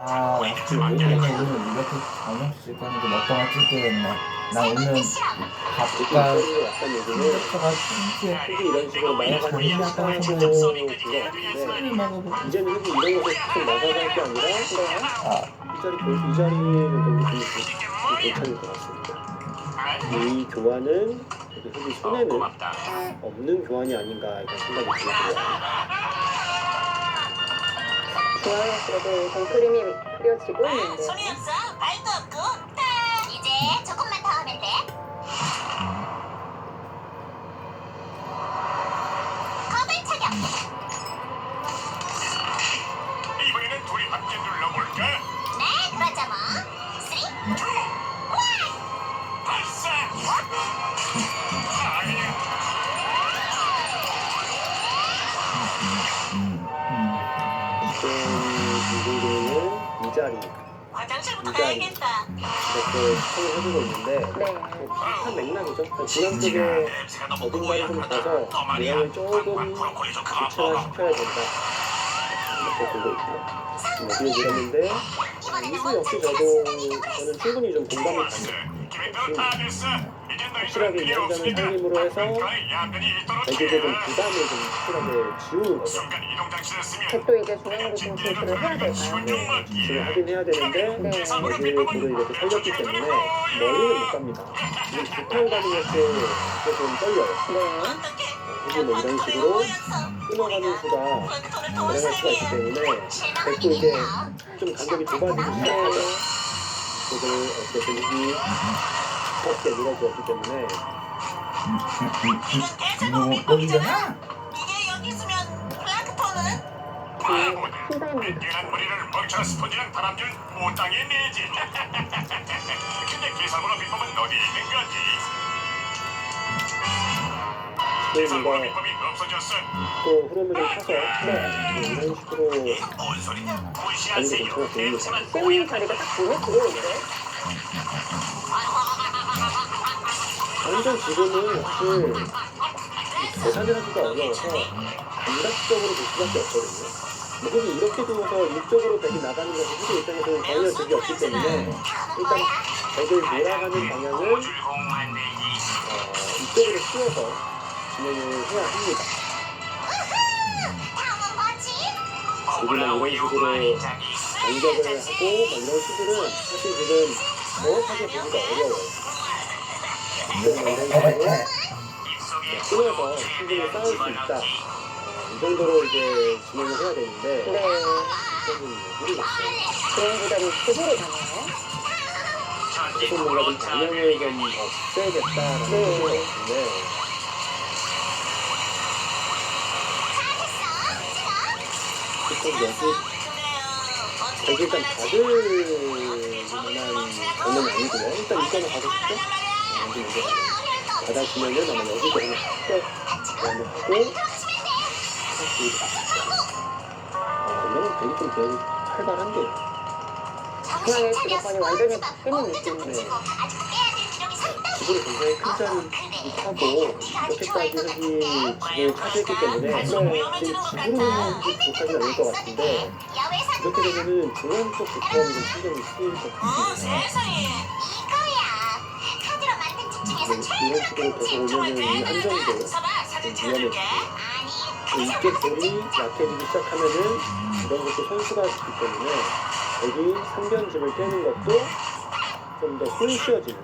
아, 그 오늘 이렇게 저녁 시간에 먹방을 찍게 됐네. 나 오늘 밥과 햄버거가 진짜 흙이 이런 식으로 말아가는 잘나가고 술을 먹어보고 이제는 흙이 이런 곳에 계속 말아갈 게 아니라 이 자리는 너무 괜찮을 것 같습니다. 이 교환은 흙이 손에는 없는 교환이 아닌가 이런 생각이 들고요. 좋아요. 그래도 좀 그림이 그려지고 있는데. 손이 없어. 발도 없고. 이제 조금만 더 하면 돼. 겁을 차려. 이번에는 둘이 함께 눌러볼까? 네, 그러자 뭐. 3, 2, 1. 발사! 아니야. 이분들은 이 자리 화장실부터 가야겠다. 이렇게 시청을 해주고 있는데 네. 비슷한 맥락이죠. 중앙 쪽에 어딘가를 좀 가서 모양을 조금 구체화시켜야 된다 이렇게 보고 있고요. 여기에 그렸는데 이수 역시 저는 충분히 좀 공감이 가요. 확실하게 이 현장을 살림으로 해서 자기에게 좀 부담을 좀 확실하게 지우는 거죠. 또 이제 중앙으로 좀 제시를 해야 될까요? 지금 하긴 해야 되는데 네. 여기를 이렇게 살렸기 때문에 멀리는 못 갑니다. 지금 부탄 가는 것도 조금 떨려요. 네. 이게 뭐 이런 식으로 끊어가는 수가 발생할 수가 있기 때문에 백도 이게 좀 간격이 좁아지기 시작하죠. 그걸 어쨌든 이게 곱게 밀어주었기 때문에 이건 대세로 뭐 밑밥이잖아. 이게 여기 있으면 플랑크톤은? 신사입니다. 뛰어난 머리를 멍청한 스펀지랑 다람쥐는 못당해 내지. 근데 계산으로 비법은 어디 있는 거지? 계산으로 비법이 없어졌어. 또 흐름을 좀 타서 이런 식으로 뭔 소리냐? 달리고 무시하세요. 좀 보입니다. 대세만 세우는 자리가 딱 눈에 들어오는데. 완전 지금은 사실 계산을 하기가 어려워서 감각적으로 볼 수밖에 없거든요. 흙이 이렇게 두어서 이쪽으로 백이 나가는 것은 흙의 입장에서는 전혀 적이 없기 때문에 일단 백을 몰아가는 방향을 이쪽으로 씌워서 진행을 해야 합니다. 다음은 뭐지? 지금은 이런 식으로 반격을 하고 이런 수들은 사실 지금 정확하게 보기가 어려워요. 이런 식으로 끊어서 충분히 쌓을 수 있다. 이 정도로 이제 진행을 해야 되는데 네. 조금 모르겠어요. 그런 부담이 그대로 가네요. 조금 뭔가 좀 방향을 좀 없애야겠다라는 생각이 같은데 보통 여기 되게 일단 받을 만한 저는 아니고요. 일단 이거는 받고 싶죠? 좀 이제 받아주면은 아마 여기서 그냥 그다음에 하고 이러면 되게 좀 되게 활발한데요. 중앙에 주도권이 완전히 바뀌는 느낌이에요. 지구를 굉장히 큰 자리를 타고 이렇게까지 흙이 지구를 차지했기 때문에 지금 지구로는 그것까지는 아닐 것 같은데 이렇게 되면은 중앙 쪽 부처함이 좀 신경이 쓰일 것 같습니다. 세상에. 이거야. 카드로 만든 집 중에서 이런 식으로 계속 오면은 이 한정도 서봐, 사진 좀 위험해지고 찍어줄게. 아니, 이쪽 볼이 약해지기 시작하면은 이런 것도 선수가 있기 때문에 여기 상변집을 깨는 것도 좀 더 손쉬워지는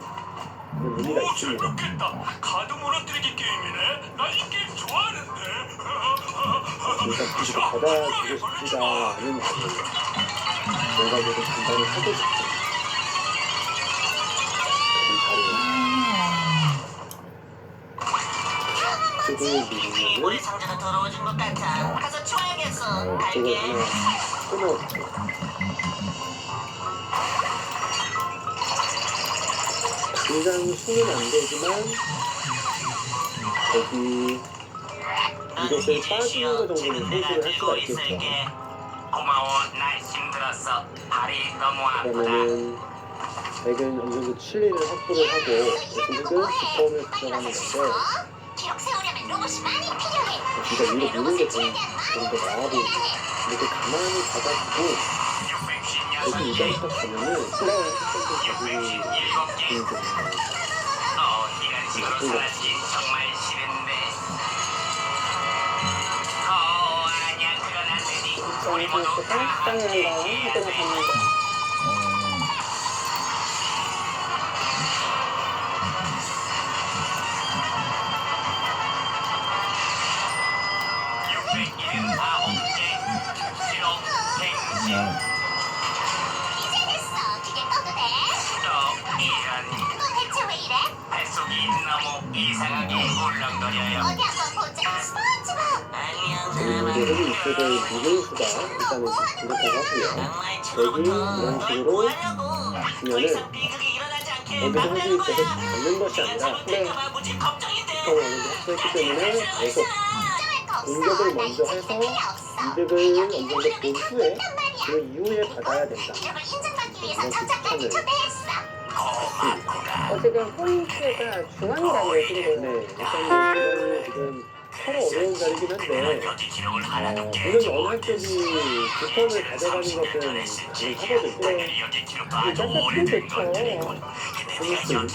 그런 의미가 있습니다. 좋겠다. 카드 무너뜨리기 게임이네. 나 이 게임 좋아하는데. 일단 굳이 받아주고 싶지가 않은 아이예요. 뭔가 좀 간단히 하고 싶은 그런 자리예요. 이쪽을 우리 누르면은 상자가 더러워진 것 같아. 가서 치워야겠어. 이쪽을 갈게. 하나 끊어주고 당장 수는 안 되지만 여기 이것을 빠지는 것 정도는 손실을 할 수가 있겠죠. 고마워. 날 힘들었어. 발이 너무 아프다. 그러면은 백은 어느 정도 칠리를 확보를 하고 대신 흙은 두꺼움을 가져가는 건데 기록 세우려면 로봇이 많이 필요해. 진짜 위로 미는 게 좀 더 나아 보이죠. 이렇게 가만히 받아주고 대신 이 자리 딱 가면은 네. 자기 이런 식으로 살았지 정말 싫은데. 아니야 그건 안 되지. 우리 이정현 모두 선수가 다 시간이란 함께 거 확인해 봤는데. 그냥 이제 됐어. 그게 떠도 돼? 대체 왜 이래? 뱃속이 너무 이상하게 울렁거려요. 어디 한번 보자. 스펀지밥. 그리고 이제 여기 이쪽을 미는 수가 일단은 부족하고 하고요. 여기 이런 식으로 주면은 여기서 사실 계속 잡는 것이 아니라 네. 보통 어느 정도 확보했기 때문에 계속 공격을 먼저 해서 이득을 어느 정도 본 후에 그 이후에 받아야 된다. 이름을 인증받기 위해서 저작까지 초대했어. 어쨌든 포인트가 중앙이라는 얘기인데요. 네, 일단 이거는 지금 서로 어려운 자리긴 한데 분명히 어느 한쪽이 득점을 가져가는 것은 가능하거든요. 일단 꽤 좋죠. 포인트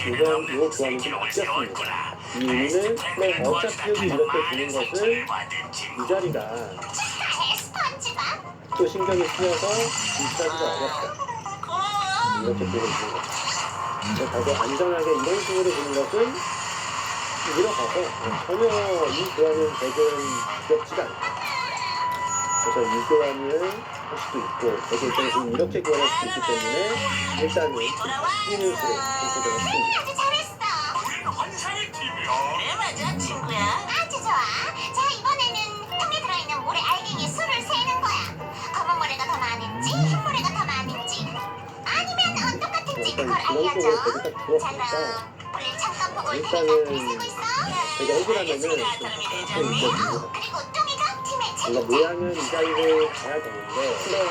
이번 요 구간이 좀 바뀌었습니다. 이 의미는 어차피 이렇게 주는 것은 이 자리가 축하해, 스펀지밥. 또 신경이 쓰여서 진짜기가 어렵다. 이렇게 보고 있는 거죠. 그래서 안전하게 이런 식으로 보는 것은 밀어가서 전혀 이 교환은 백은 두렵지가 않다. 그래서 이 교환을 할 수도 있고 백의 입장에서 이렇게 교환할 수도 있기 때문에 일단은 뛰는 수를 선택을 했습니다. 아주 잘했어. 환상의 팀이야. 그래 맞아, 친구야. 아주 좋아. 자, 이번에는 통에 들어있는 모래 알갱이 수를 세는 거야. 검은 모래가 더 많은지, 흰 모래가 더 많은지, 아니면 똑같은지 일단 그걸 그런 알려줘. 쪽으로 백이 딱 자, 들어가니까 그럼 우리 잠깐 보고 올 테니까 일단은 글 세고 있어. 제가 해결하면은 좀 바꿔 있거든요. 그리고 뚱이가 팀의 뭔가 책임자. 모양은 이 자리를 가야 되는데 네.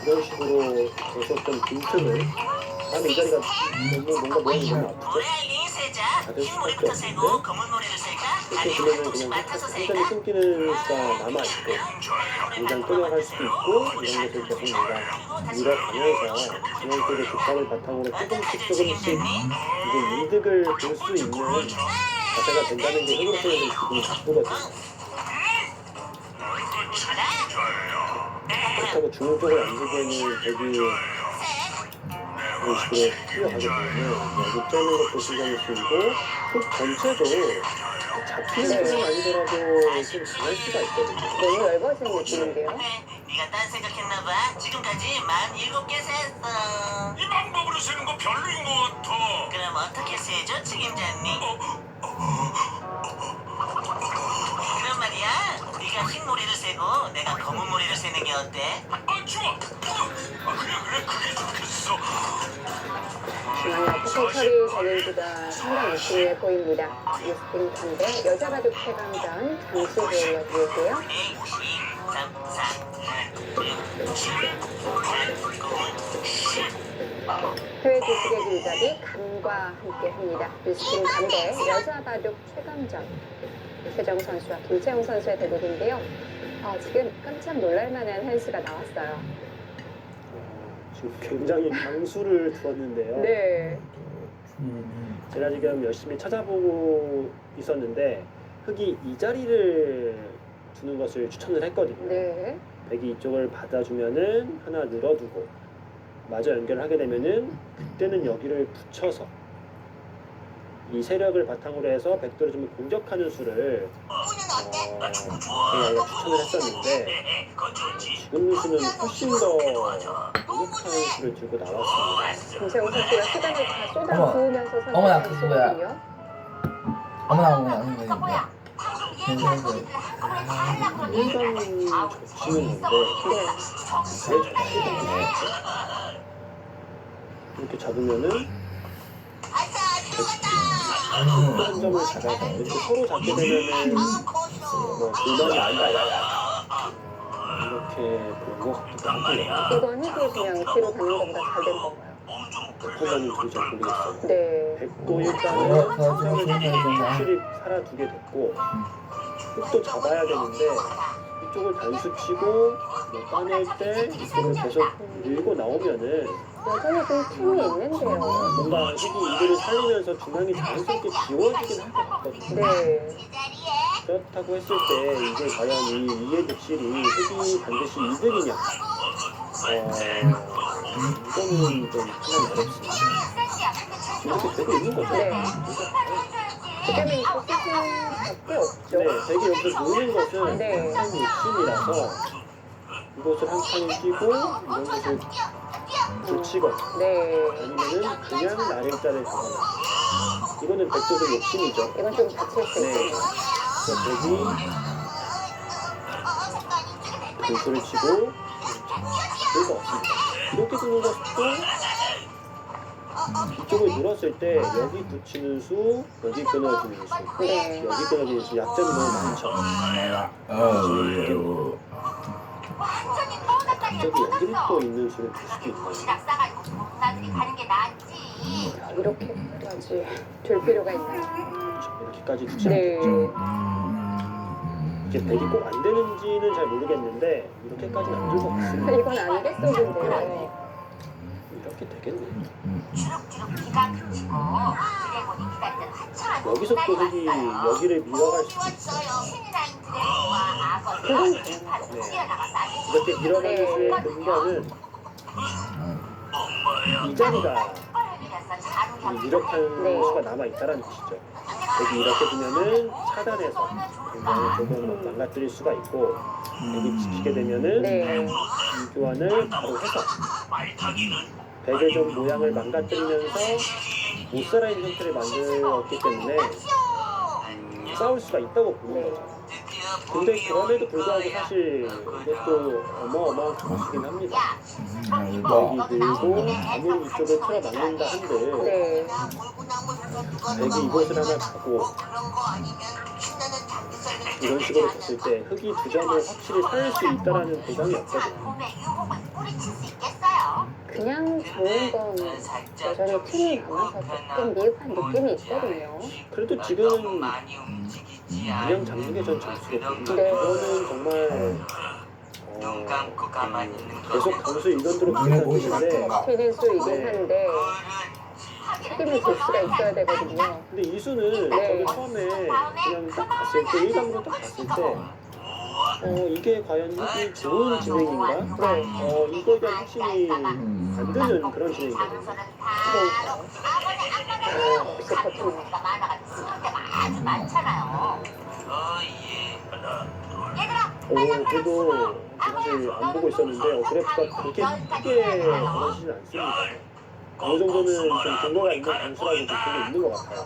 이런 식으로 계속 좀 빈틈을 다음에 이 자리가 뭔가 모양이 너무 아프죠? 모래 알갱이 세자. 다들 흰 모래부터 수밖에 세고 없는데 검은 모래를 셀까? 이렇게 아니면 보면은 조금씩 그냥 맡아서 완전히 셀까? 끊기는 수가 남아있고 굉장히 끌려갈 수도 있고 이런 것을 계속 뭔가 밀어가면서 중앙 쪽의 뒷발을 바탕으로 조금씩 이제 이득을 볼 수 있는 자세가 된다는 게 흐름에서 기분이 나쁘거든요. 그렇다고 중앙 쪽을 안 주기에는 백이 이런 식으로 뛰어가게 되면 여기 째는 것도 신경이 쓰이고 흙 전체도 잡히는 편은 아니더라도 좀 강할 수가 있거든요. 너무 넓어진 느낌인데요. 네가 딴 생각했나봐. 지금까지 17개 셌어. 이 방법으로 세는 거 별로인 것 같아. 그럼 어떻게 세죠, 책임자님? 그런 말이야. 네가 흰 모래를 세고 내가 검은 모래를 세는 게 어때? 좋아. 그래, 그게 좋겠어. 중앙에 어떻게 처리되는지가 상당히 중요해 보입니다. 유스틴 반대 여자 바둑 최강전 잠시 후에 이어드릴게요. 1, 2, 3, 4, 5, 6, 7, 8, 9, 10. 해외 주식의 길잡이 감과 함께합니다. 유스틴 반대 여자 바둑 최강전 최정 선수와 김채영 선수의 대국인데요. 지금 깜짝 놀랄만한 한 수가 나왔어요. 지금 굉장히 강수를 두었는데요. 네. 제가 지금 열심히 찾아보고 있었는데 흙이 이 자리를 두는 것을 추천을 했거든요. 네. 백이 이쪽을 받아주면은 하나 늘어두고 마저 연결을 하게 되면은 그때는 여기를 붙여서 이 세력을 바탕으로 해서 백도를 좀 공격하는 수를 제가 추천을 했었는데 지금 수는 훨씬 더 공격하는 수를 들고 나왔습니다. 김채영 선수가 시간을 다 쏟아부으면서 어머나, 선택한 그거 뭐야? 수거든요. 어머나 그거 뭐야? 괜찮은데. 일반 접시는 건데 이렇게 잡으면은 한 점을 잡아서 이렇게 서로 잡게 되면은 뭐 불만이 아니다 이렇게 본 것 같기도 하고요. 이건 흙이 그냥 뒤로 가는 것보다 잘 된 건가요? 판단이 도저히 잘 모르겠어요. 네. 백도 일단은 선점을 확실히 살아두게 됐고 흙도 잡아야 되는데 이쪽을 단수 치고 뭐 따낼 때 이쪽을 계속 밀고 나오면은 여전히 좀 틈이 있는데요. 뭔가 흙이 이들을 살리면서 중앙이 자연스럽게 지워지긴 할 것 같거든요. 네. 제자리에 그렇다고 했을 때 이게 과연 이 이해 독실이 흙이 반드시 이득이냐? 이거는 좀 생각이 어렵습니다. 이렇게 되고 있는 거죠. 네. 지금은 이거 수준밖에 없죠. 네, 되게 여기서 노는 것은 네. 한 욕심이라서 이것을 한 칸을 끼고 이런 것을 붙이거나 네. 아니면은 그냥 나래자를 가거나 이거는 백조들 욕심이죠. 이건 좀 다칠 수 네. 있어요. 그래서 백이 분수를 치고 별거 없습니다. 이렇게 두는 것도 이쪽을 눌렀을 때 여기 붙이는 수, 여기 끊어지는 수, 네. 여기 끊어지는 수 약점이 너무 많죠. 완전히 떠났다니까 갑자기 여기를 또 있는 수를 줄 수도 있고 도시락 싸가지고 나들이 가는 게 낫지. 이렇게까지 될 필요가 있나요? 이렇게까지 두지 네. 않겠죠. 이게 백이 꼭 안 되는지는 잘 모르겠는데 이렇게까지는 안 될 것 같습니다. 이건 안겠었는데요. 이렇게 되겠네. 주룩주룩 비가 그치고 드래곤이 기다리던 화창한 여기서 또 흙이 여기를 밀어갈 수도 있어요. 신이라인 드래곤과 악어 그건 바로 뛰어나가 싸지. 이렇게 밀어가는 수의 근거는 이 자리가 이 유력한 네. 수가 남아있다는 뜻이죠. 여기 이렇게 두면은 차단해서 굉장히 조금 망가뜨릴 수가 있고 여기 지키게 되면은 네. 이 교환을 바로 해서 백의 좀 모양을 망가뜨리면서 못살아 있는 형태를 만들었기 때문에 싸울 수가 있다고 보는 거죠. 근데 그럼에도 불구하고 사실 이것도 어마어마한 조치긴 합니다. 이거 백이 들고 아무리 이쪽을 틀어 막는다 한들 네. 백이 이곳을 하나 가고 이런 식으로 됐을 때 흙이 두 점을 확실히 살릴 수 있다는 보장이 없거든요. 그냥 좋은 건 여전히 틈이 남아서 조금 미흡한 느낌이 있거든요. 그래도 지금은 그냥 잡는 게 전 점수거든요. 네. 이거는 정말 눈 감고 가만히 있는 거. 계속 점수 일관도로 눈에 비슷한 보이지 뜻인데 튀는 수이긴 네. 한데 책임을 질 수가 있어야 되거든요. 근데 이 수는 네. 저도 처음에 그냥 딱 봤을 때 일감으로 딱 봤을 때 이게 과연 흙이 좋은 진행인가? 네. 이거에 대한 확신이 안 드는 그런 진행이거든요. 역시 버티네요. 그래도 사실 안 보고 있었는데 그래프가 그렇게 크게 벌어지진 않습니다. 어느 정도는 좀 근거가 있는 단수라고 느끼고 있는 것 같아요.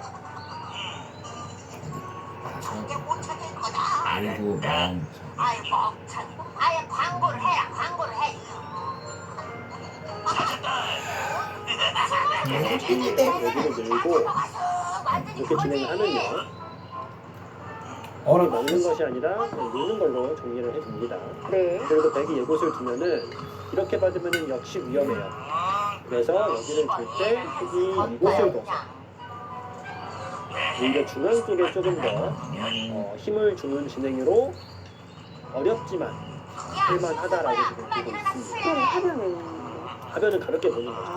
그리고 아유 멍청이. 아예 광고를 해라. 광고를 해. 여기를 밀고 이렇게 진행을 하면요. 어라 먹는 것이 아니라 그냥 놓는 걸로 정리를 해줍니다. 네. 그리고 백이 이곳을 두면은 이렇게 받으면은 역시 위험해요. 그래서 여기를 둘 때 흙이 이곳을 둬서 오히려 중앙 쪽에 조금 더 힘을 주는 진행으로 어렵지만 할만하다라고 지금 보고 있습니다. 그럼 하면은 하면은 가볍게 보는 거죠.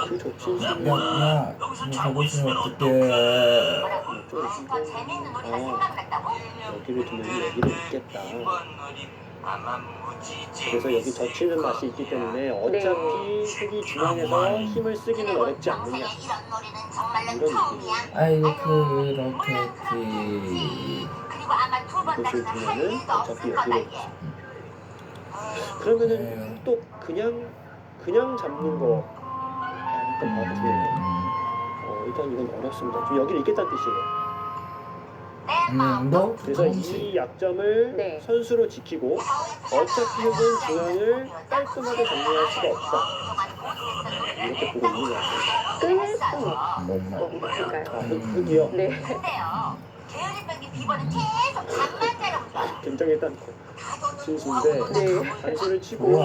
그 좋진 않네요. 야야 이거 잡으시면 어떡해. 더 재밌는 놀이가 생각났다고? 여기를 두면 여기를 있겠다. 이번 놀이 아마 무지지. 그래서 여기 젖히는 맛이 있기 때문에 어차피 흙이 중앙에서 힘을 쓰기는 어렵지 않느냐. 이런 놀이는 정말로 이런 처음이야. 아이고 그렇겠지. 그리고 아마 두 번 이곳을 다시는 할 두면은 일도 어차피 없을 거다 여기로 얘. 그러면은 또 그냥 잡는 거 일단 봐도 일단 이건 어렵습니다. 좀 여기를 있겠다는 뜻이에요. 내 마음 너 그래서 이 약점을 네. 선수로 지키고 어차피 흙은 중앙을 깔끔하게 정리할 수가 없다. 이렇게 보고 있는 것 같아요. 끊을 수는 없을까요? 흙이요. 네. 근데요. 게으르병기 비번은 계속 잠만 자려고 있어. 굉장히 일단 진수인데 네. 단수를 치고 우와.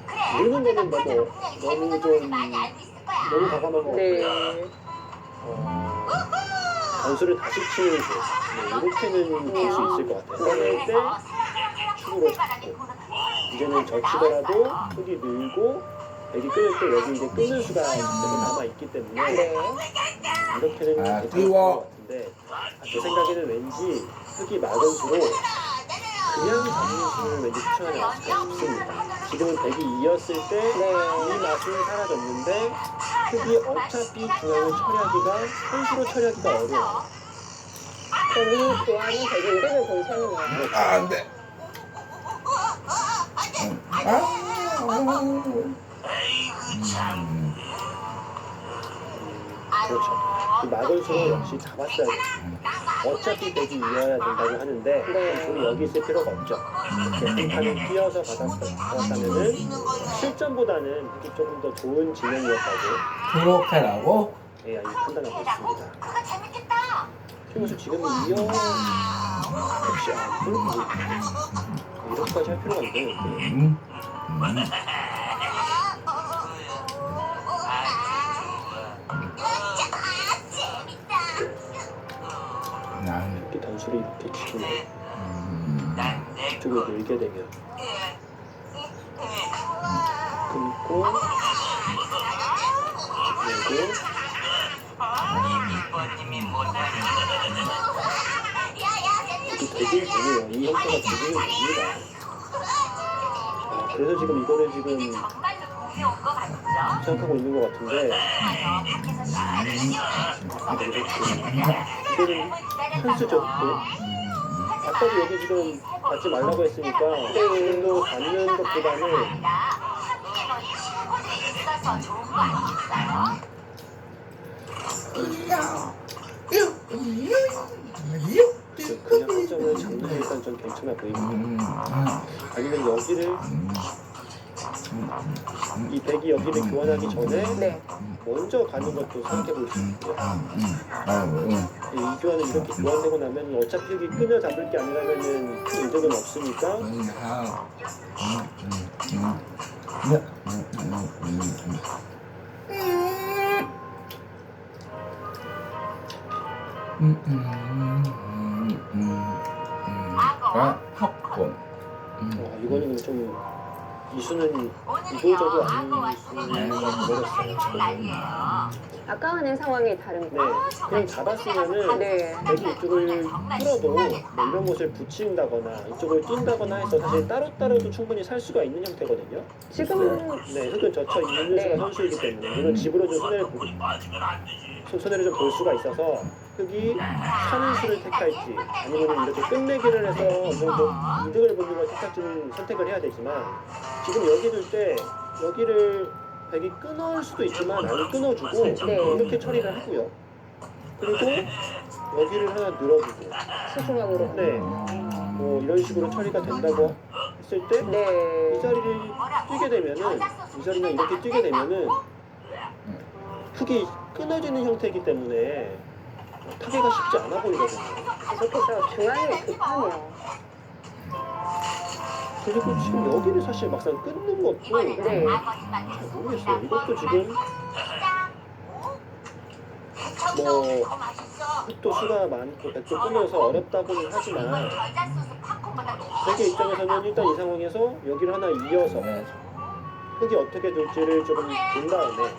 그래. 누르는 거는 너무 재밌는 좀 놀이를 많이 알고 있을 거야. 너무 과감한 것 같아요. 네. 변수를 다시 치는 수. 이렇게는 볼 수 있을 것 같아요. 꺼낼 때 축으로 잡고 이제는 젖히더라도 흙이 늘고 백이 끊을 때 여기 이제 끊는 수가 남아 있기 때문에 네. 이렇게는 아, 괜찮을 띄워. 것 같은데 제 생각에는 왠지 흙이 막은 수로 그냥 잡는 수를 왠지 추천하지 않습니다. 지금은 백이 이었을 때 이 맛은 사라졌는데 흙이 어차피 중앙을 처리하기가 한수로 처리하기가 어려워요. 그럼 이 교환은 되게 이름을 본 셈이네요. 아, 안 돼. 아이고 참. 그렇죠. 이 막은 수로 역시 잡았어야 돼요. 어차피 백이 이어야 된다고 하는데 우리 여기 있을 필요가 없죠. 이렇게 한 판을 뛰어서 받았다면은 실전보다는 흙이 조금 더 좋은 진행이었다고 그렇게라고? AI는 판단하고 있습니다. 그거 재밌겠다. 최우수 지금은 이어 혹시 이렇게까지 할 필요가 없는데 난, 이렇게 단수를 이렇게 치고 난내 이쪽을 밀게 되면 끊고 그리고 이번님이 못하는 이게 되게 되네요. 이 형태가 되게 됩니다. 그래서 지금 이거를 지금 정말로 동네 온거 같죠? 생각하고 있는 것 같은데 이거는 한수죠. 아까도 여기 지금 받지 말라고 했으니까 지금도 받는 것보다는 한국에 너희 친구들이 있어서 좋은 거 아니겠어요? 그냥 한점을 잡는 게 일단 좀 괜찮아 보입니다. 아니면 여기를 이 백이 여기를 교환하기 전에 네. 먼저 가는 것도 생각해 볼 수 있고요. 이 교환은 이렇게 교환되고 나면 어차피 여기 끊어 잡을 게 아니라면은 큰 이득은 없으니까 합본. 이거는 좀 이수는 이도저도 아닌 수는 아까와는 상황이 다른 네, 거. 그냥 잡았으면은 네. 백이 이쪽을 풀어도 뭐 이런 곳을 붙인다거나 이쪽을 뛴다거나 해서 사실 따로따로도 충분히 살 수가 있는 형태거든요. 지금은 네, 흙은 젖혀 있는 네. 수가 선수이기 때문에 물론 집으로 좀 손해를 좀 볼 수가 있어서 흙이 사는 수를 택할지 아니면 이렇게 끝내기를 해서 어느 정도 이득을 보는 걸 택할지는 선택을 해야 되지만 지금 여기 둘 때 여기를 백이 끊을 수도 있지만 안 끊어주고 이렇게 처리를 하고요. 그리고 여기를 하나 늘어주고 수중형으로. 네, 뭐 이런 식으로 처리가 된다고 했을 때 이 네. 자리를 뛰게 되면은 이 자리는 이렇게 뛰게 되면은 흙이 끊어지는 형태이기 때문에 타개가 쉽지 않아 보이거든요. 계속해서 중앙이 급하네요. 그리고 지금 여기를 사실 막상 끊는 것도 네. 잘 모르겠어요. 이것도 지금 뭐 흙도 수가 많고 백도 끊어서 어렵다고는 하지만 백의 입장에서는 일단 이 상황에서 여기를 하나 이어서 흙이 어떻게 될지를 조금 본 다음에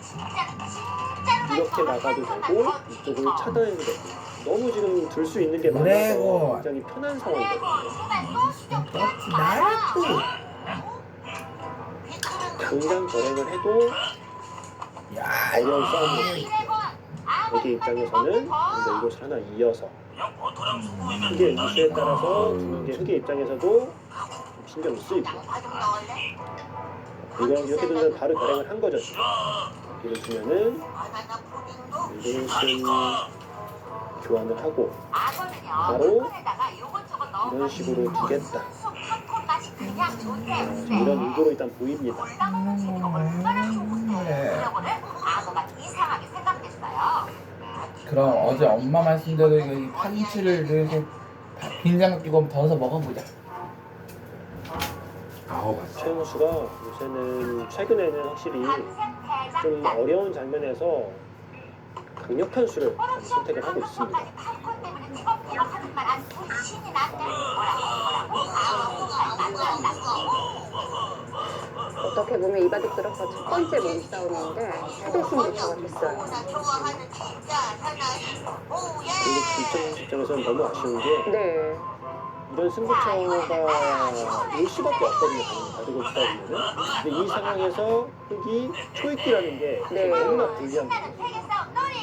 이렇게 나가도 되고 이쪽을 차단해도 되고 너무 지금 들 수 있는 게 많아서 그래고. 굉장히 편한 상황이거든요. 나를 당장 절행을 해도 야, 어려운 싸움이에요. 여기 입장에서는 먼저 이곳을 하나 이어서 흙의 위치에 따라서 두는 게 흙의 입장에서도 좀 신경이 쓰이고 이렇게 되면 바로 결행을 한 거죠. 여기를 주면은 이것은 교환을 하고 바로 이런 식으로 두겠다. 이런 의도로 일단 보입니다. 그럼 어제 엄마 말씀대로 이 파김치를 이렇게 빈장 끼고 덜어서 먹어보자. 아우 맛있어. 최영수가 요새는 최근에는 확실히 좀 어려운 장면에서 강력한 수를 많이 선택을 하고 있습니다. 내가 하는 말 아주 신이 났네. 어떻게 보면 이바둑 들어서 첫 번째 몸싸움인데 최대 승부처가 됐어요. 좋아하는 진짜 사나이. 오, 예. 그리고 김청 입장에서는 너무 아쉬운 게 네, 이런 승부처가 올 수밖에 없거든요. 바둑을 치다 보면은. 근데 이 상황에서 흑이 초읽기라는 게 네. 너무나 불리한 거예요. 신나는 세계 싸움 놀이.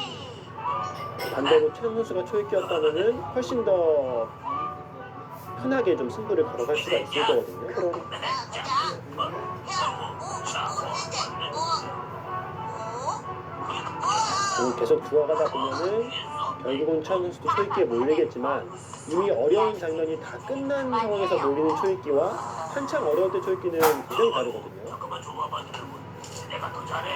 반대로 최영 선수가 초읽기였다면은 훨씬 더 편하게 좀 승부를 걸어갈 수가 있을 거거든요. 그러니까 그리고 계속 두어가다 보면은 결국은 최영 선수도 초읽기에 몰리겠지만 이미 어려운 장면이 다 끝난 상황에서 몰리는 초읽기와 한창 어려울 때 초읽기는 굉장히 다르거든요. 내가 더 잘해.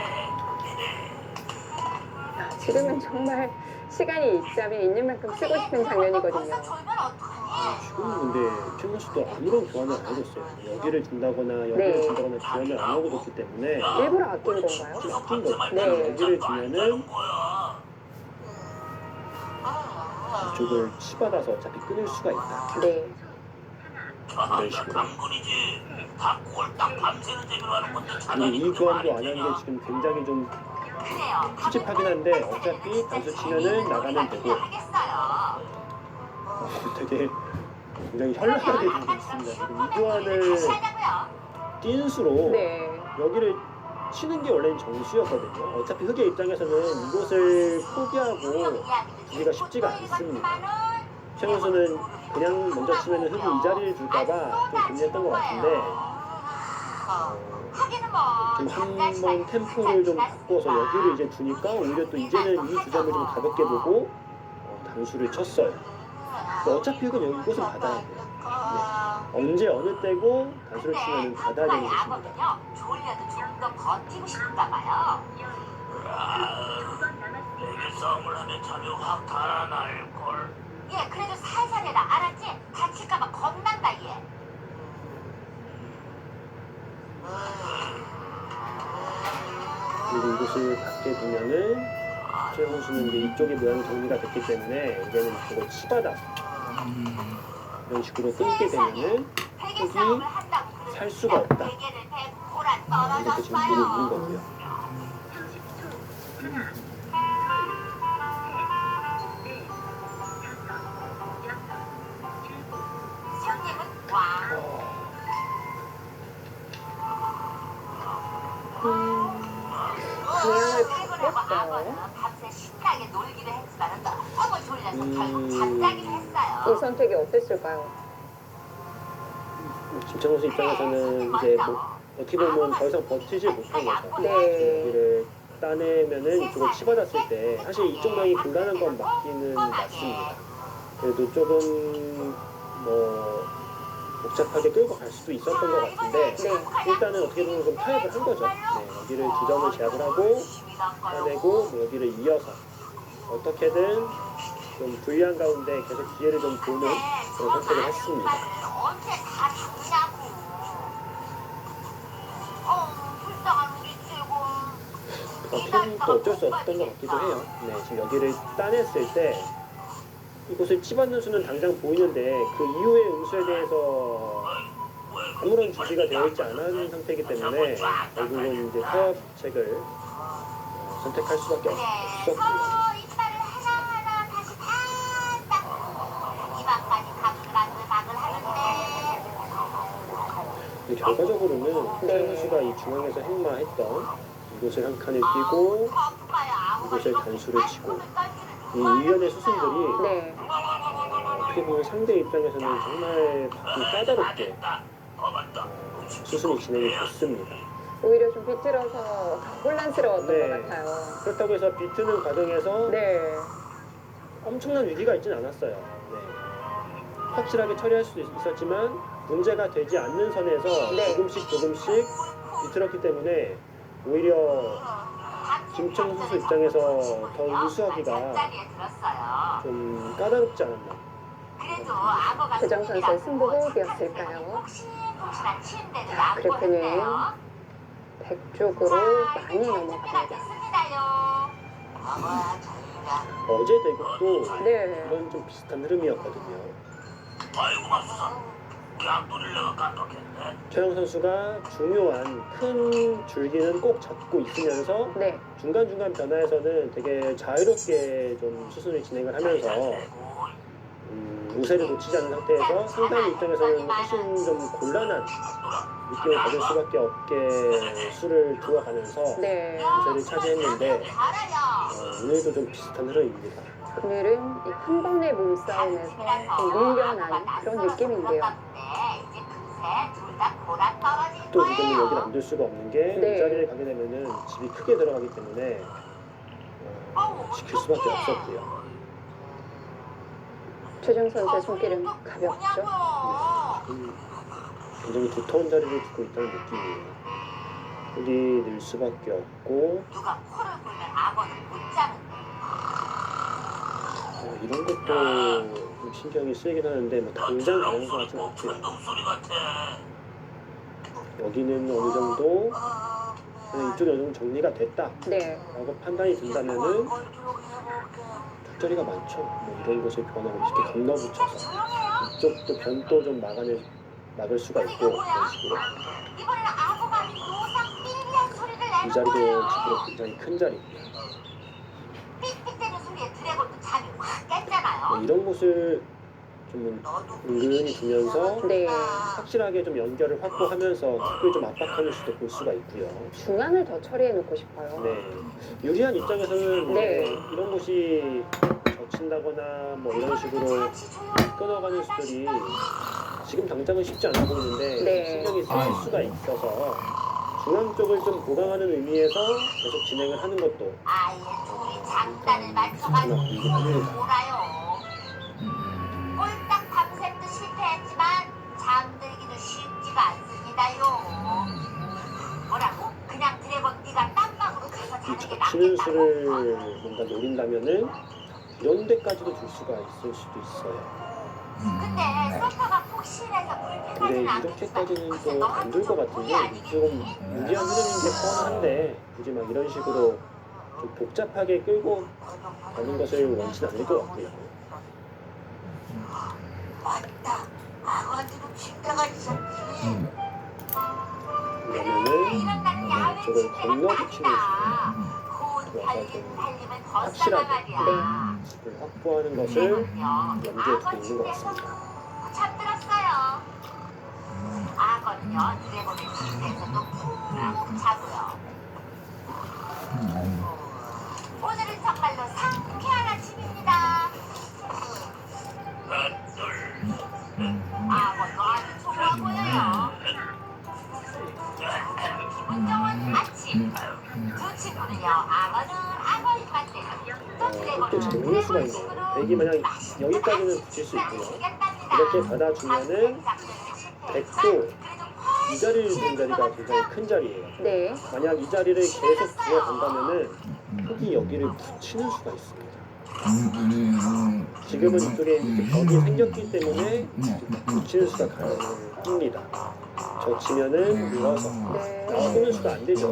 지금은 정말 시간이 있자면 있는 만큼 쓰고 싶은 장면이거든요. 벌써 졸면 어떡하니? 지금 근데 최영 선수도 아무런 교환을 안 해줬어요. 여기를 준다거나 여기를 네. 준다거나 교환을 안 하고 뒀기 때문에 일부러 아낀 건가요? 좀 아낀 거죠. 네. 여기를 주면은 이쪽을 치받아서 어차피 끊을 수가 있다. 네, 이런 식으로. 당근이지. 다 꼴딱 밤새는 재미로 하는 건데 그리고 이 교환도 안 한 게 지금 굉장히 좀 그래요. 찝찝하긴 한데 어차피 단수 치면은 나가면 되고 하겠어요. 되게 굉장히 현란하게 되고 있습니다. 지금 이 교환을 뛴 수로 네, 여기를 치는 게 원래는 정수였거든요. 어차피 흑의 입장에서는 이곳을 포기하고 주기가 쉽지가 않습니다. 최 선수는 그냥 먼저 치면 흑이 이 자리를 줄까봐 좀 고민했던 것 같은데 좀 한번 템포를 좀 바꿔서 여기를 이제 두니까 오히려 또 이제는 이 두 점을 좀 가볍게 보고 단수를 쳤어요. 어차피 흑은 여기 이곳을 받아야 돼요. 네. 언제 어느 때고 단수를 치면 받아야 되는 것입니다. 졸려도 좀 더 버티고 싶은가 봐요. 내게 싸움을 하면 잠이 확 달아날 걸. 예, 그래도 살살 해라. 알았지? 다칠까봐 겁난다 얘. 그리고 이곳을 받게 되면은 최 선수는 이제 이쪽의 모양이 정리가 됐기 때문에 이제는 이쪽을 치받아서 이런 식으로 끊게 되면은 베개 싸움을 한다고 살 수가 없다. 베개를 뱉고란 이렇게 지금 보고 있는 거고요. 손님은 와. 방향을 바꿨어요. 밤새 신나게 놀기도 했지만 너무 졸려서 결국 잠자기도 이 했어요. 선택이 어땠을까요? 김창 선수 입장에서는 이제 뭐 어떻게 보면 더 이상 버티지 못한 거죠. 네, 여기를 따내면은 이쪽을 치받았을 때 사실 이쪽 방이 곤란한 건 맞기는 맞습니다. 그래도 조금 뭐 복잡하게 끌고 갈 수도 있었던 것 같은데 네, 일단은 어떻게 보면 좀 타협을 한 거죠. 네, 여기를 두 점을 제압을 하고 따내고 뭐 여기를 이어서 어떻게든 좀 불리한 가운데 계속 기회를 좀 보는 그런 선택을 했습니다. 언제 다 죽냐고. 불쌍한 우리 최고. 태국도 어쩔 수 없었던 것 같기도 해요. 네, 지금 여기를 따냈을 때 이곳을 치받는 수는 당장 보이는데 그 이후의 응수에 대해서 아무런 준비가 되어 있지 않은 상태이기 때문에 결국은 이제 타협책을 선택할 수밖에 없었습니다. 서로 이빨을 하나하나 다시 다 닦고 입안까지 가글가글 하는데 근데 결과적으로는 네. 최 선수가 이 중앙에서 행마했던 이곳을 한 칸을 뛰고 이곳을 단수를 치고 이 일련의 수순들이 네, 어떻게 보면 상대 입장에서는 정말 까다롭게 수순이 진행이 됐습니다. 오히려 좀 비틀어서 더 혼란스러웠던 네. 것 같아요. 그렇다고 해서 비트는 과정에서 네, 엄청난 위기가 있진 않았어요. 네. 확실하게 처리할 수도 있었지만 문제가 되지 않는 선에서 네. 조금씩 비틀었기 때문에 오히려 김청 선수 입장에서 더 응수하기가 자리에 들었어요. 좀 까다롭지 않았나. 그래도 악어가 최정 선수의 승부 호흡이었을까요? 폭신폭신한 침대를 자, 안고 그래프는 있네요. 100쪽으로 많이 넘어갑니다. 됐습니다요. 어제 대국도 네. 이런 좀 비슷한 흐름이었거든요. 아이고 맙소사. 양도를 내가 깜빡했네. 최영 선수가 중요한 큰 줄기는 꼭 잡고 있으면서 네. 중간중간 변화에서는 되게 자유롭게 좀 수순을 진행을 하면서 우세를 놓치지 않은 상태에서 상대방 입장에서는 훨씬 좀 곤란한 느낌을 받을 수밖에 없게 수를 두어가면서 네. 우세를 차지했는데 오늘도 좀 비슷한 흐름입니다. 오늘은 이 한 번의 몸싸움에서 좀 밀려난 그런 느낌인데요. 또 지금은 여기를 안 둘 수가 없는 게 이 네. 자리를 가게 되면은 집이 크게 들어가기 때문에 지킬 수밖에 없었고요. 최정 선수의 손길은 가볍죠. 굉장히 두터운 자리를 두고 있다는 느낌이에요. 여기 늘 수밖에 없고 누가 코를 굴면 악어는 못 자는데. 이런 것도 좀 신경이 쓰이긴 하는데 뭐 당장 가능성은 좀 없고요. 목소리 같아. 여기는 어느 정도 그냥 이쪽이 어느 정도 정리가 됐다 네. 라고 판단이 든다면은 뒷자리가 많죠. 뭐 이런 곳을 변하고 이렇게 건너붙여서 이쪽도 변도 좀 막을 수가 있고 이런 식으로 이번에는 악어가 노상 삐리한 소리를 이 내는 자리도 거예요. 지금 굉장히 큰 자리고요. 삑삑대는 소리에 드래곤도 잠이 확 뭐 깼잖아요. 이런 곳을 좀 은근히 두면서 네. 확실하게 좀 연결을 확보하면서 탁구를 좀 압박하는 수도 볼 수가 있고요. 중앙을 더 처리해 놓고 싶어요. 네. 유리한 입장에서는 네. 이런 곳이 젖힌다거나 뭐 이런 식으로 끊어가는 수들이 지금 당장은 쉽지 않아 보이는데 네. 신경이 쓰일 수가 있어서 중앙 쪽을 좀 보강하는 의미에서 계속 진행을 하는 것도 아예 둘이 장단을 맞춰가지고 손을 몰아요. 꼴딱 밤샘도 실패했지만 잠들기도 쉽지가 않습니다요. 뭐라고? 그냥 드래곤 네가 땀방으로 가서 자는 게 젖히는 낫겠다고? 수를 뭔가 노린다면은 이런 데까지도 줄 수가 있을 수도 있어요. 근데 소파가 폭신해서 근데 불편하진 않겠지만 이렇게까지는 글쎄 또 너 안 줄 것 한쪽은 꿀이 같은데 아니니? 조금 유리한 흐름인 게 뻔한데 굳이 막 이런 식으로 좀 복잡하게 끌고 가는 것을 원치는 않을 것 같고요. 맞다. 악어한테도 침대가 있었지. 그러면은 이런 날 야외 저걸 침대가 건너붙이는 딱이다. 고운 들어가서 달림 좀 달리면 더 확실하게 싸다 말이야. 집을 확보하는 것을 드래곤은요, 염두에 두고 악어 있는 것 침대에서 같습니다. 푹 잠들었어요. 악어는요, 드래곤의 침대에서도 푹 자고요. 오늘은 정말로 상쾌한 아침입니다. 악어도 아주 좋아 보여요. 기분 좋은 아침. 두 친구는요, 악어는 악어 입맛대로, 또 또 드래곤은 재밌는 수가 드래곤 있네요. 식으로 백이 만약 맛있는 여기까지는 아침 붙일 수 식사를 있고요. 즐겼답니다. 이렇게 받아주면은 백도 이 자리를 주는 자리가 굉장히 큰 자리예요. 네. 만약 이 자리를 계속 들어간다면은 흙이 여기를 붙이는 수가 있습니다. 지금은 이쪽에 이렇게 벽이 생겼기 때문에 붙이는 수가 가능합니다. 젖히면은 밀어서 네. 나와 끊을 수가 안 되죠.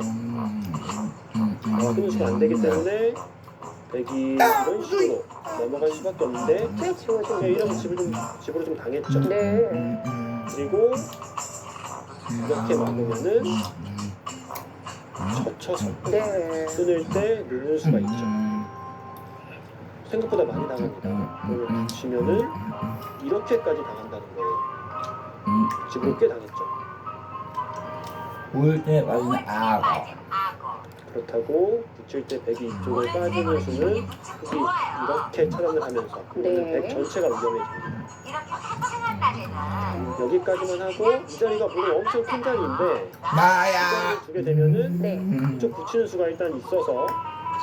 나와 끊을 수가 안 되기 때문에 백이 이런 식으로 넘어갈 수밖에 없는데 꽤 지워지고. 네, 이런 집으로 좀 당했죠. 네. 그리고 이렇게 막으면은 젖혀서 네. 끊을 때 누를 수가 있죠. 생각보다 많이 당합니다. 그걸 붙이면은 이렇게까지 당한다는 거예요. 집으로 꽤 당했죠. 올 때 맞는 악어. 빠진 악어. 그렇다고 붙일 때 백이 이쪽을 빠지는 수는 흙이 이렇게 차단을 하면서 네. 백 전체가 위험해집니다. 이렇게 화창한 날에는 여기까지만 하고 이 자리가 물론 엄청 큰 자리인데 이 나야. 자리를 두게 되면은 네. 이쪽 붙이는 수가 일단 있어서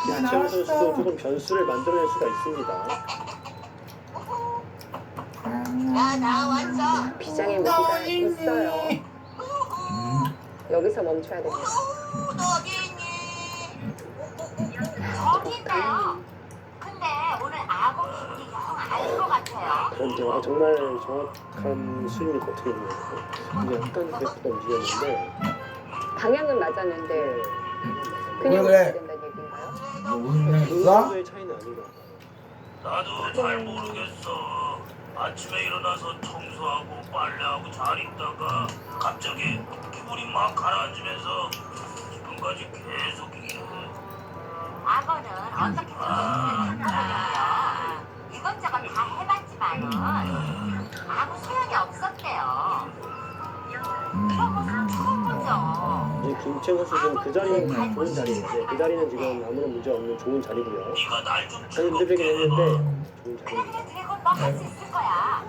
이채영 선수도 조금 변수를 만들어낼 수가 있습니다. 야, 나 왔어. 비장의 무기가 있어요. 여기서 멈춰야 됩니다. 너 어디 있니? 저기 있나요? 근데 오늘 악어 기분이 영 아닌 것 같아요. 그런데 정말 정확한 스윙이 어떻게 보면 근데 약간 그래프가 움직였는데 방향은 맞았는데 네. 그냥 그래. 어떻게 된다는 얘기인가요? 뭐 무슨 일 그 있어? 정도의 차이는 아닌 것 같아요. 나도 잘 모르겠어. 아침에 일어나서 청소하고 빨래하고 잘 있다가 갑자기 기분이 막 가라앉으면서 지금까지 계속 이래. 악어는 어떻게 들어오는지 찾아보려고요. 이것저것 다 해봤지만은 아무 소용이 없었대요. 그런 모습은 처음 보죠. 이제 김채원 선수 지금 그 자리는 좋은 자리인데 그 자리는 지금 아무런 문제 없는 좋은 자리고요. 네가 날좀 약간 힘들긴 했는데 좋은 자리입니다. 그렇게 들고 너 할 수 있을 거야.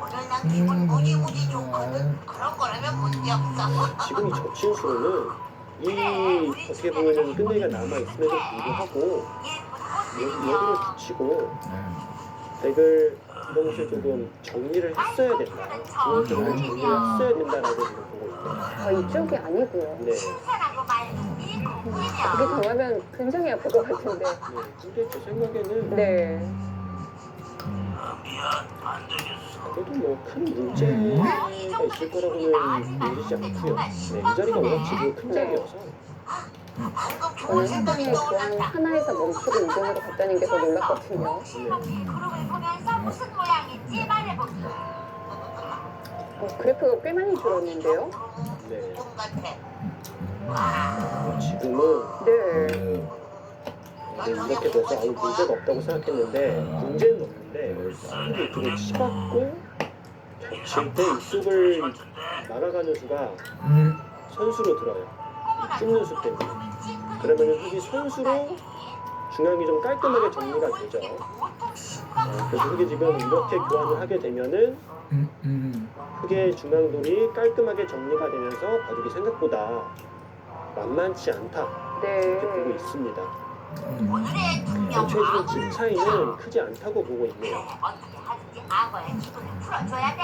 오늘 난 기분 무지무지 좋거든. 그런 거라면 문제 없어. 지금 이 저친수로는 이 어떻게 보면은 끈내기가 남아있음에도 불구하고 여기를 붙이고 백을 이런 것을 조금 정리를 했어야 된다. 중앙적으로 정리를 했어야 된다라고 지금 보고 있어요. 이쪽이 아니고요. 네. 신선하고 맑은 그게 공부이면 당하면 굉장히 아플 것 같은데. 네. 근데 제 생각에는 네. 미안 안 되겠어. 그래도 뭐 큰 문제가 있을 거라고는 보이지 않고요. 네, 이 자리가 워낙 지금 큰 자리여서 저는 상당히 교환 하나에서 멈추고 이동으로 갔다는 게 더 놀랐거든요. 그룹을 보면서 무슨 모양인지 말해보기. 그래프가 꽤 많이 줄었는데요. 네. 똑같아. 지금은 네. 이렇게 돼서 아무 문제가 없다고 생각했는데 문제는 없는데 이게 이쪽을 치받고 칠 때 이쪽을 날아가는 수가 선수로 들어요. 씹는 수 때문에. 그러면은 흙이 선수로 중앙이 좀 깔끔하게 정리가 되죠. 그래서 흙이 지금 이렇게 교환을 하게 되면은 흙의 중앙돌이 깔끔하게 정리가 되면서 바둑이 생각보다 만만치 않다 이렇게 보고 네. 있습니다. 오늘의 최지금 중요한 집 차이는 크지 않다고 보고 있네요. 어떻게 하든지 악어의 기분을 풀어줘야 돼.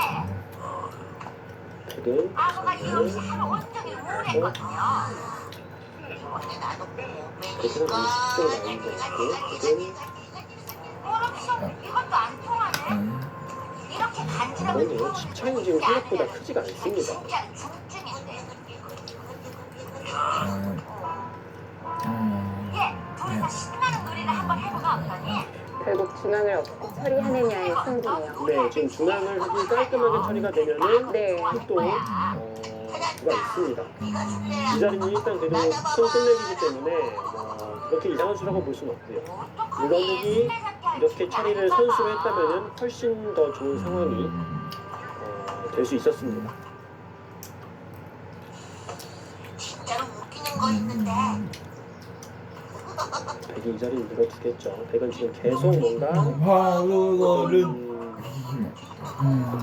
백은 악어가 이 없이 우상을 하루 온종일 우울했거든요. 이번에 나도 백은 아무 식별 나온 것 같고 백은 뭐라고 이것도 안 통하네. 이렇게 간지러운 그러네요. 집 차이는 지금 생각보다 크지가 않습니다. 진짜 중증인데. 예, 둘이서 신나는 놀이를 한번 해보가 없더니 결국 중앙을 어떻게 처리하느냐의 승부네요. 네, 지금 중앙을 흙이 깔끔하게 처리가 되면은 네. 흙도 수가 있습니다. 이 자리는 일단 그래도 큰 끝내기이기 때문에 그렇게 이상한 수라고 볼 수는 없고요. 이런 흙이 이렇게 처리를 선수로 했다면은 훨씬 더 좋은 상황이 될 수 있었습니다. 진짜로 웃기는 거 있는데 백이 이 자리를 밀어주겠죠. 백은 지금 계속 뭔가 하루거른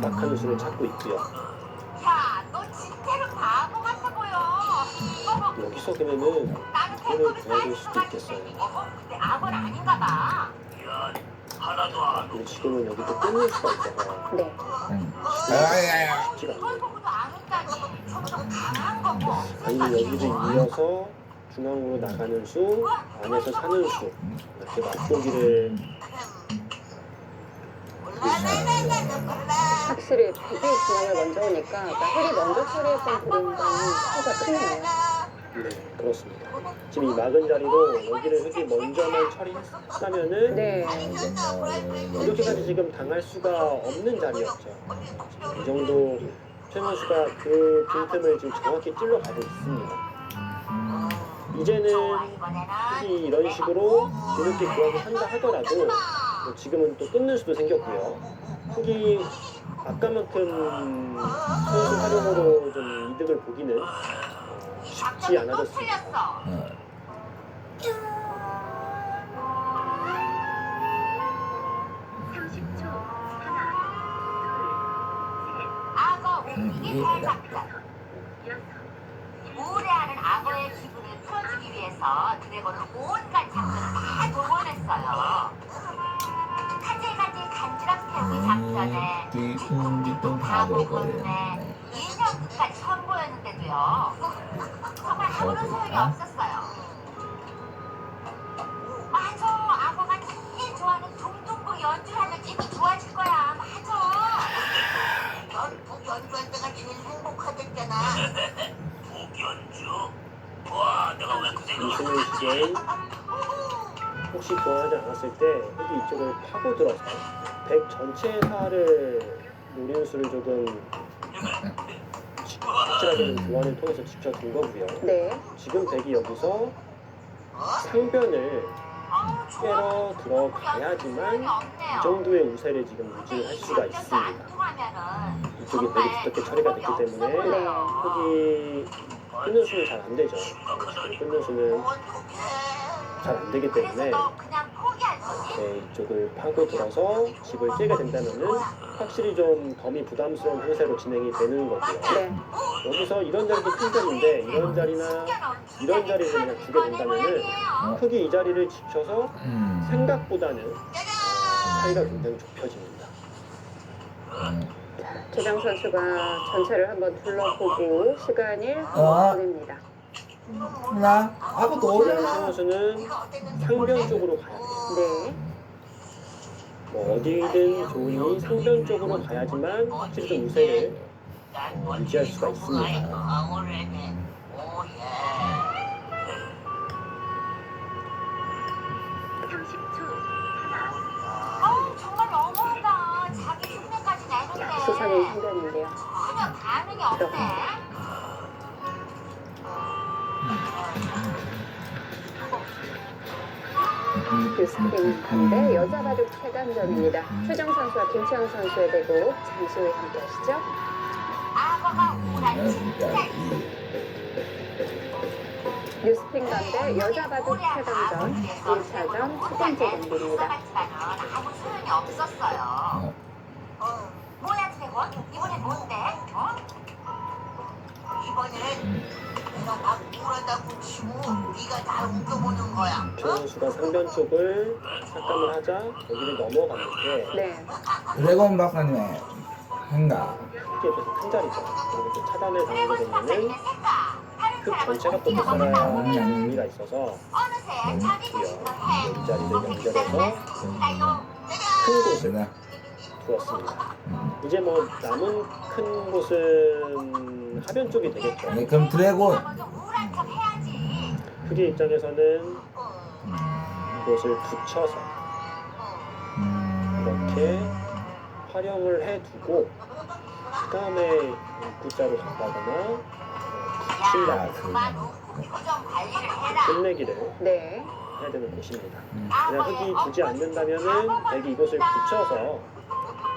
막하는 수를 찾고 있고요. 야, 너 진짜로 바보 같아 보여. 여기서 그러면은 나는 이거를 백골을 봐야 될 쌓일 수도 수가 있겠어요. 근데 악어는 아닌가 봐. 미안 하나도 안 근데 지금은 여기 또 끊을 수가 있어서 네. 쉽지가 이걸 않네요. 보고도 안 웃다니 점점 강한 거고. 아니면 여기를 이어서 중앙으로 나가는 수, 안에서 사는 수 이렇게 맛보기를 확실히 백이 중앙을 먼저 오니까 헬이 먼저 처리했던 그림과는 차이가 크네요. 네, 그렇습니다. 지금 이 막은 자리로 여기를 흙이 먼저만 처리했다면은 네. 이렇게까지 지금 당할 수가 없는 자리였죠. 이 정도 최 선수가 그 빈틈을 지금 정확히 찔러가고 있습니다. 이제는 흙이 이런 식으로 뒤늦게 교환을 한다 하더라도 뭐 지금은 또 끊는 수도 생겼고요. 흙이 아까만큼 선수 활용으로 좀 이득을 보기는 쉽지 않아졌습니다. 틀렸어. 악어 움직이 살갑다. 우울해하는 악어의 기분을 풀어주기 위해서 드래곤은 온갖 작전을 다 동원했어요. 간질간질 간지럽게 하기 작전에 뒤뚱뒤뚱 다 바보거든. 먹었네. 2년 끝까지 선보였는데도요. 정말 아무런 소용이 없었어요. 맞아, 악어가 제일 좋아하는 둥둥북 연주하는 기분 좋아질 거야. 맞아. 넌북 연주할 때가 제일 행복하댔잖아. 북연주? 와 내가 왜 그 생각을 이승훈 씨의 혹시 교환하지 않았을 때 흙이 이쪽을 파고 들어서 백 전체의 살을 노리는 수를 조금 확실하게 교환을 통해서 지켜준 거고요. 네. 지금 백이 여기서 상변을 깨러 들어가야지만 이 정도의 우세를 지금 유지할 수가 있습니다. 이쪽이 백이 두껍게 처리가 됐기 때문에 네. 흙이 끊는 수는 잘 안 되죠. 지금 끊는 수는 잘 안 되기 때문에 네, 이쪽을 파고 들어서 집을 깨게 된다면은 확실히 좀 덤이 부담스러운 형태로 진행이 되는 거고요. 네. 여기서 이런 자리도 큰 자리인데 이런 자리나 이런 자리를 그냥 두게 된다면은 흙이 이 자리를 지켜서 생각보다는 차이가 굉장히 좁혀집니다. 자, 최정 선수가 전체를 한번 둘러보고 시간을 보냅니다. 나 아무도 최정 어려워. 선수는 상변 쪽으로 가야 돼요. 네. 뭐 어디든 좋으니 상변 쪽으로 가야지만 확실히 좀 우세를 유지할 수가 있습니다. 정말 너무하다. 자기 흉내까지 자, 수상의 내는데 상변인데요. 전혀 반응이 없네. 뷰스프링 반대 여자 바둑 최강전입니다. 최정 선수와 김채영 선수의 대국 잠시 후에 함께 하시죠. 악어가 우울한 진짜 뉴스핑 반대 여자 바둑 최강전 1차전 첫 번째 경기입니다. 아무 소용이 없었어요. 뭐야 드래곤? 이번엔 뭔데? 이번엔 내가 막 우울하다고 치고 네가 날 웃겨보는 거야. 최정 선수가 상변 쪽을 삭감을 하자 여기를 넘어갔는데 네. 드래곤 박사님의 생각. 크게 좀 큰 자리죠. 그리고 또 차단을 당하게 드래곤 되면은 흙 전체가 또 살아야 하는 의미가 있어서 어느새 자기 자신도 해. 이 자리를 연결해서 나 이거 큰 곳을 제가 두었습니다. 이제 뭐 남은 큰 곳은 하변 쪽이 되겠죠. 네, 그럼 드래곤. 먼저 우울한 척 해야지. 흙의 입장에서는 이것을 붙여서 이렇게 활용을 해두고 그 다음에 입구자로 간다거나 붙인다 그만 웃고 표정 관리를 해라. 끝내기를 네. 해야 되는 곳입니다. 그냥 흙이 두지 않는다면은 백이 이것을 붙여서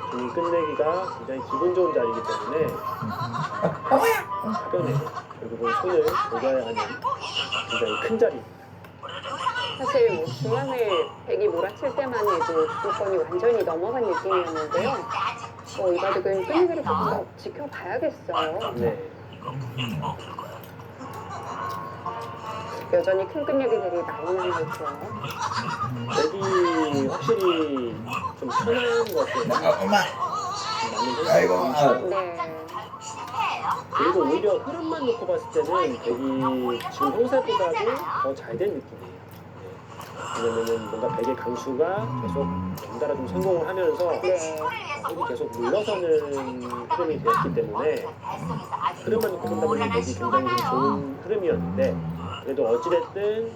이 끝내기가 굉장히 기분 좋은 자리이기 때문에 하변에 결국은 손을 녹여야 하는 굉장히 큰 자리입니다. 사실 뭐 중앙을 백이 몰아칠 때만 해도 주도권이 완전히 넘어간 느낌이었는데요. 이 바둑은 끈기를 좀 지켜봐야겠어요. 네. 여전히 큰 끈력이들이 많이 남아있죠. 백이 확실히 좀 편한 것들 엄마. 많은 아이고. 편이죠. 네. 그리고 오히려 흐름만 놓고 봤을 때는 백이 지금 형사보다도 더 잘 된 느낌이에요. 왜냐면은 뭔가 백의 강수가 계속 연달아 좀 성공을 하면서 네. 백이 계속 물러서는 흐름이 되었기 때문에 흐름만 놓고 본다면 백이 굉장히 좀 좋은 흐름이었는데 그래도 어찌됐든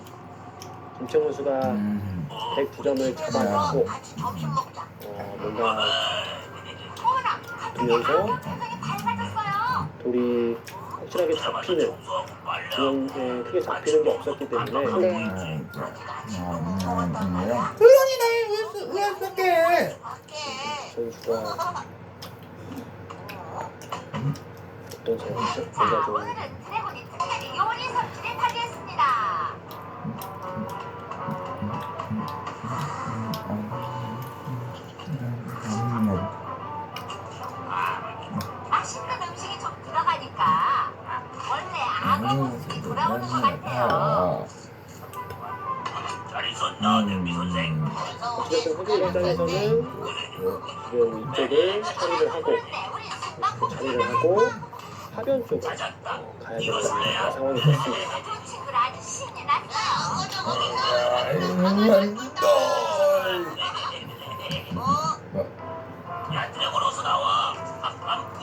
김채원 선수가 109점을 잡아냈고 뭔가 두면서 돌이 확실하게 잡히는 중앙에 크게 잡히는 게 없었기 때문에 네. 소연이 나왜 어떡해? 선수가 어떤 상황이죠? 뭔가 좀 오늘은 드래곤이 특별히 요리 섭취를 타겠습니다. 맛있는 음식이 좀 들어가니까 원래 악어 모습이 돌아오는 것 같아요. 잘 있었나, 냄비 선생? 어쨌든 흑인 입장에서는 지금 이쪽을 처리를 하고 그 자리를 하고 하변 쪽으로 가야 되는 상황이 됐습니다. 두 친구를 아주 신이 났어요. 야, 드래곤 어서 나와.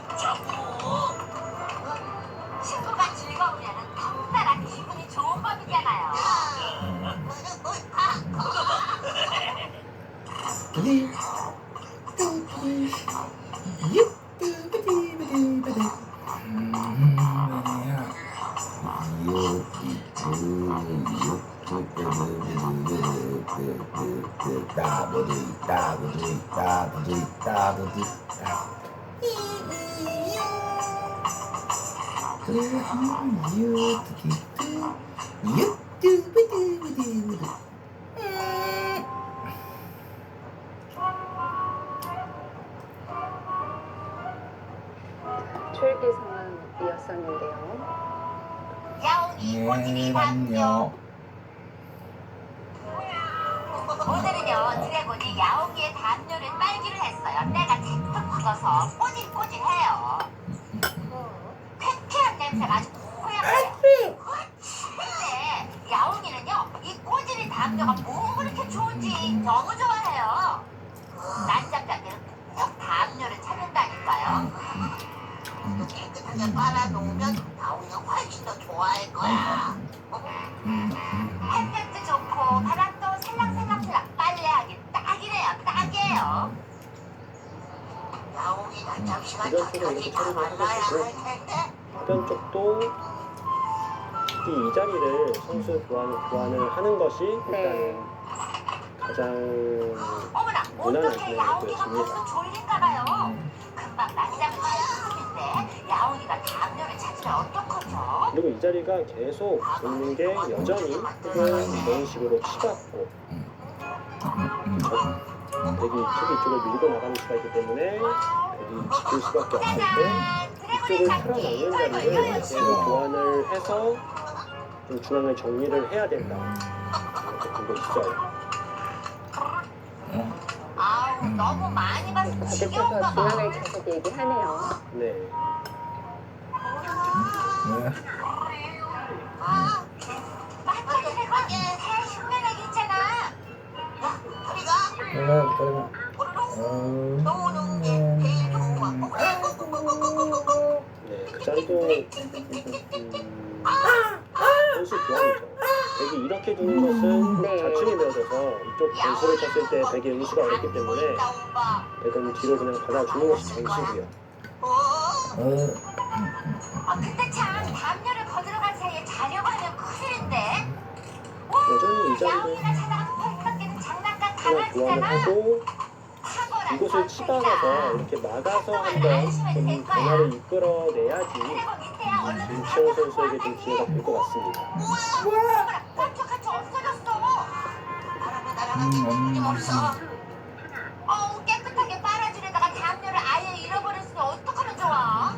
붙자고. 친구가 즐거우면 특별한 기분이 좋은 법이잖아요. 모두 있다 모두 있다 모두 있다 모두 있다 유튜브두부두부두 초읽기 상황이었었는데요. 야옹이 꼬집이 담요. 안녕 오늘은요 드래곤이 야옹이의 담요를 빨기를 했어요. 때가 잔뜩 굳어서 꼬질꼬질해요. 쾌쾌한 냄새가 아주 고약해요. 근데 야옹이는요 이 꼬질이 담요가 뭐 그렇게 좋은지 너무 좋아해요. 낮잠자기는 꼭 담요를 찾는다니까요. 깨끗하게 빨아놓으면 야옹이가 훨씬 더 좋아할 거야. 햇볕도 좋고 바람도 살랑살랑살랑 빨래하기 딱이래요. 딱이에요. 야옹이는 잠시만 저기까지 다 말라야 할 텐데. 하변 쪽도 이 자리를 선수 교환을 하는 것이 일단은 가장 어머나 무난한 어떻게 야옹이가 진행이 벌써 졸린가봐요. 금방 낮잠을 자는데 야옹이가 담요를 찾으면 어떡하죠? 그리고 이 자리가 계속 있는 게 여전히 흙은 이런 식으로 치닫고 백이 이쪽을 밀고 나가는 수가 있기 때문에 백이 지킬 수밖에 없을 때 이쪽을 틀어막는 자리를 계속 교환을 해서 좀 중앙을 정리를 해야 된다. 이렇게 보고 있어요. 아우 너무 많이 봐서 다급해서 지겨운가 봐. 중앙을 계속 얘기하네요. 네. 아, 빨리 가게 새 흉내내기 있잖아. 야, 우리가 노는 게 제일 좋은 거. 네, 그 자리도 선수 교환이죠. 백이 이렇게 두는 것은 네. 자충이 되어져서 이쪽 변수를 쳤을 때 백의 응수가 어렵기 때문에 백은 뒤로 그냥 받아주는 것이 정수고요. 아, 근데 참 담요를 거들어간 사이에 자려고 하면 큰일인데. 여전히 이 자리를 야옹이가 자다가 펄쩍이는 장난감 하나 교환을 강아지잖아. 하고 탁월한 이곳을 치박아서 이렇게 막아서 한번 좀 변화를 이끌어내야지 윤치영 선수에게 좀 기회가 될 것 같습니다. 어머나, 펄쩍같이 없어졌어. 어우, 깨끗하게 빨아주려다가 담요를 아예 잃어버렸으니 어떡하면 좋아?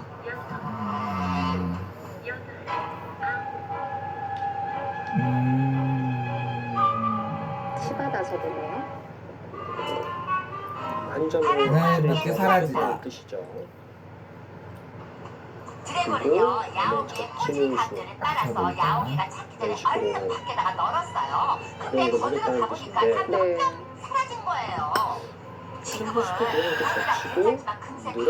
치받아서 보네요. 한 점을 몇개 사라지다. 뜻이죠. 드래곤은요, 그리고 야옹이의 젖히는 꼬질 감들을 따라서 야옹이가 찾기 전에 얼른 밖에다가 널었어요. 근데 그런 거들어 거를 가보니까 하겠다는 담요가 네. 사라진 거예요. 지금은 슈퍼스톱 이렇게 야옹이가 젖히고 괜찮지만 금세 늘어